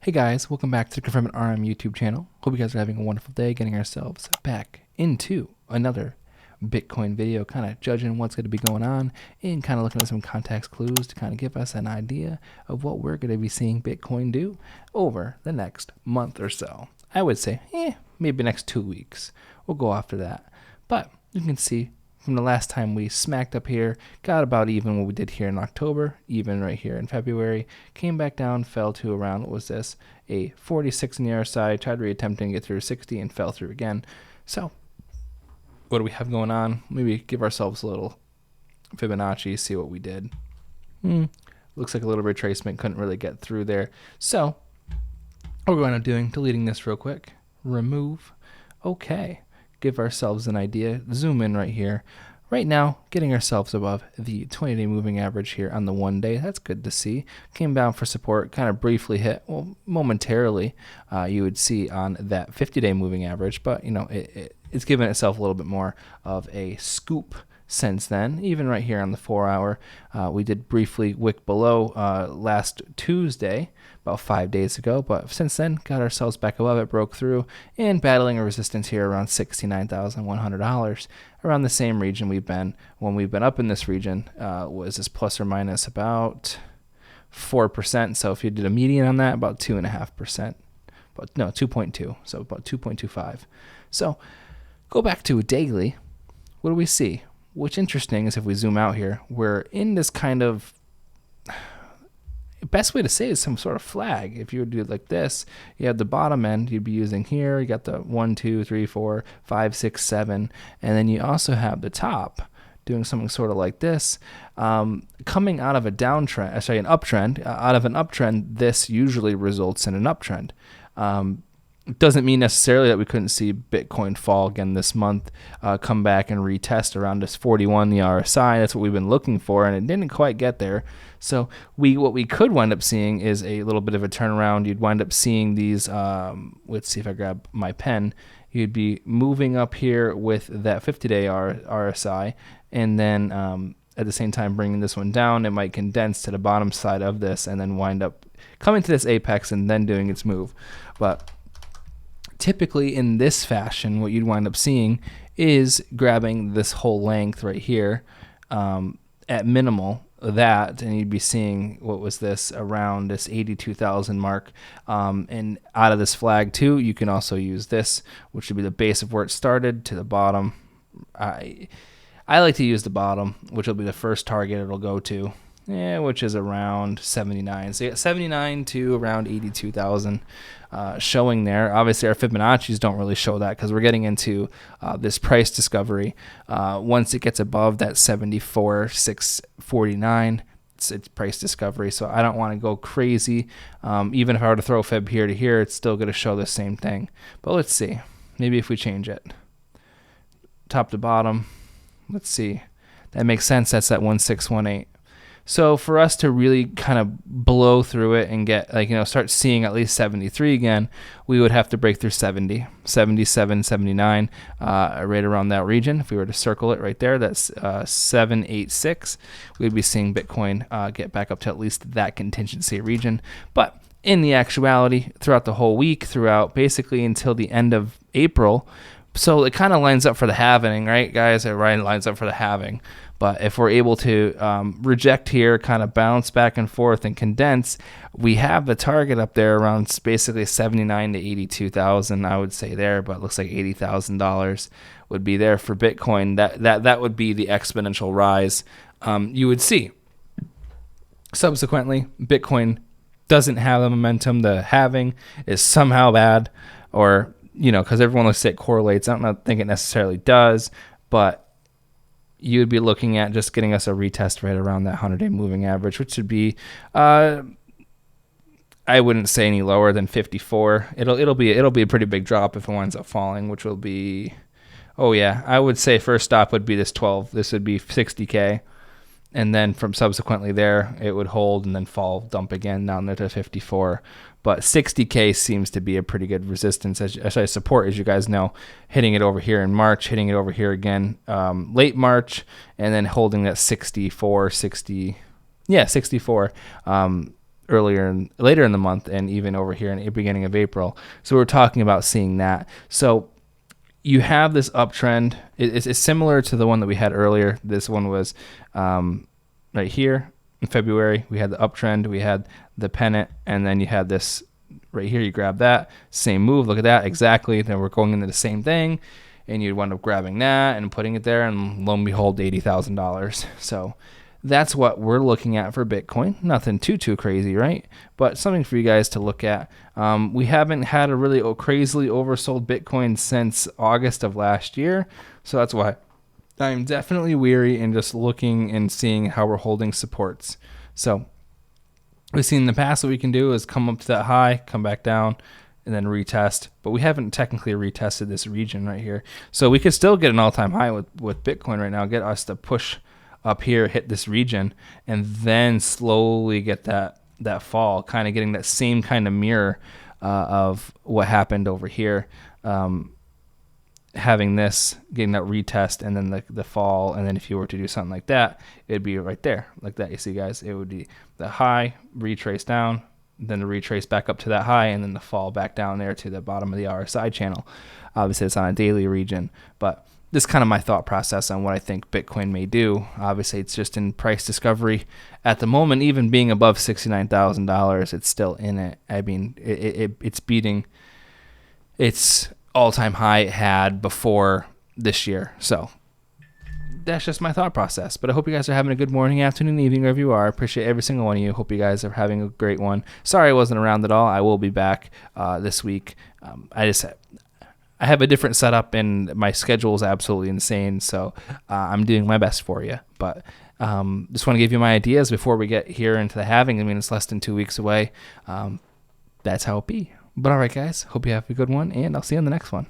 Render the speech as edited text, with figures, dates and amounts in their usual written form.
Hey guys, welcome back to the Confirm It RM YouTube channel. Hope you guys are having a wonderful day getting ourselves back into another Bitcoin video, kind of judging what's going to be going on and kind of looking at some context clues to kind of give us an idea of what we're going to be seeing Bitcoin do over the next month or so. I would say, maybe next 2 weeks. We'll go after that. But you can see from the last time we smacked up here, got about even what we did here in October, even right here in February, came back down, fell to around, what was this, a 46 on the RSI, tried reattempting to get through 60 and fell through again. So what do we have going on? Maybe give ourselves a little Fibonacci, see what we did. Looks like a little retracement, couldn't really get through there. So what we're going to be doing, deleting this real quick, remove, okay. Give ourselves an idea, zoom in right here. Right now, getting ourselves above the 20-day moving average here on the 1 day. That's good to see. Came down for support, kind of briefly hit, well, momentarily, you would see on that 50-day moving average, but you know, it's given itself a little bit more of a scoop since then. Even right here on the 4 hour, we did briefly wick below last Tuesday, about 5 days ago, but since then got ourselves back above it, broke through, and battling a resistance here around $69,100, around the same region we've been when we've been up in this region. Was this plus or minus about 4%? So if you did a median on that, about 2.5%, but no, 2.2, so about 2.25. So go back to a daily. What do we see? What's interesting is if we zoom out here, we're in this kind of, best way to say it is some sort of flag. If you would do it like this, you have the bottom end you'd be using here. You got the 1, 2, 3, 4, 5, 6, 7, and then you also have the top doing something sort of like this. Coming out of a downtrend, an uptrend. Out of an uptrend, this usually results in an uptrend. It doesn't mean necessarily that we couldn't see Bitcoin fall again this month, come back and retest around this 41, the RSI. That's what we've been looking for, and it didn't quite get there. So what we could wind up seeing is a little bit of a turnaround. You'd wind up seeing these, let's see if I grab my pen. You'd be moving up here with that 50-day RSI, and then at the same time bringing this one down. It might condense to the bottom side of this and then wind up coming to this apex and then doing its move. But typically in this fashion, what you'd wind up seeing is grabbing this whole length right here at minimal that, and you'd be seeing, what was this, around this 82,000 mark. And out of this flag too, you can also use this, which would be the base of where it started to the bottom. I like to use the bottom, which will be the first target it'll go to. Which is around 79. So you got 79 to around 82,000 showing there. Obviously, our Fibonacci's don't really show that because we're getting into this price discovery. Once it gets above that 74,649, it's price discovery. So I don't want to go crazy. Even if I were to throw Fib here to here, it's still going to show the same thing. But let's see. Maybe if we change it. Top to bottom. Let's see. That makes sense. That's that 1618. So for us to really kind of blow through it and get, start seeing at least 73 again, we would have to break through 70, 77, 79, right around that region. If we were to circle it right there, that's 786, we'd be seeing Bitcoin get back up to at least that contingency region. But in the actuality, throughout the whole week, throughout basically until the end of April, so it kind of lines up for the halving, right, guys? It lines up for the halving. But if we're able to reject here, kind of bounce back and forth and condense, we have the target up there around basically 79 to 82,000, I would say there. But it looks like $80,000 would be there for Bitcoin. That would be the exponential rise you would see. Subsequently, Bitcoin doesn't have the momentum. The halving is somehow bad, or because everyone looks at it correlates. I don't think it necessarily does, but you would be looking at just getting us a retest right around that 100-day moving average, which would be, I wouldn't say any lower than 54. It'll be a pretty big drop if it winds up falling, which will be, I would say first stop would be this 12. This would be 60K. And then from subsequently there, it would hold and then fall, dump again down there to 54. But 60K seems to be a pretty good resistance as I support, as you guys know, hitting it over here in March, hitting it over here again late March, and then holding that 64. later in the month, and even over here in the beginning of April. So we're talking about seeing that. So you have this uptrend. It's similar to the one that we had earlier. This one was right here in February. We had the uptrend, we had the pennant, and then you had this right here. You grab that, same move. Look at that, exactly. Then we're going into the same thing, and you'd wind up grabbing that and putting it there, and lo and behold, $80,000. So that's what we're looking at for Bitcoin. Nothing too crazy, right? But something for you guys to look at. We haven't had a really crazily oversold Bitcoin since August of last year. So that's why I'm definitely weary and just looking and seeing how we're holding supports. So we've seen in the past what we can do is come up to that high, come back down, and then retest. But we haven't technically retested this region right here. So we could still get an all-time high with Bitcoin right now, get us to push up here, hit this region, and then slowly get that fall, kind of getting that same kind of mirror of what happened over here, having this, getting that retest, and then the fall, and then if you were to do something like that, it'd be right there, like that. You see, guys, it would be the high, retrace down, then the retrace back up to that high, and then the fall back down there to the bottom of the RSI channel. Obviously, it's on a daily region, but this is kind of my thought process on what I think Bitcoin may do. Obviously, it's just in price discovery at the moment. Even being above $69,000, it's still in it. I mean, it's beating its all-time high it had before this year. So that's just my thought process. But I hope you guys are having a good morning, afternoon, evening, wherever you are. I appreciate every single one of you. Hope you guys are having a great one. Sorry I wasn't around at all. I will be back this week. I have a different setup, and my schedule is absolutely insane, so I'm doing my best for you. But just want to give you my ideas before we get here into the halving. I mean, it's less than 2 weeks away. That's how it be. But all right, guys, hope you have a good one, and I'll see you on the next one.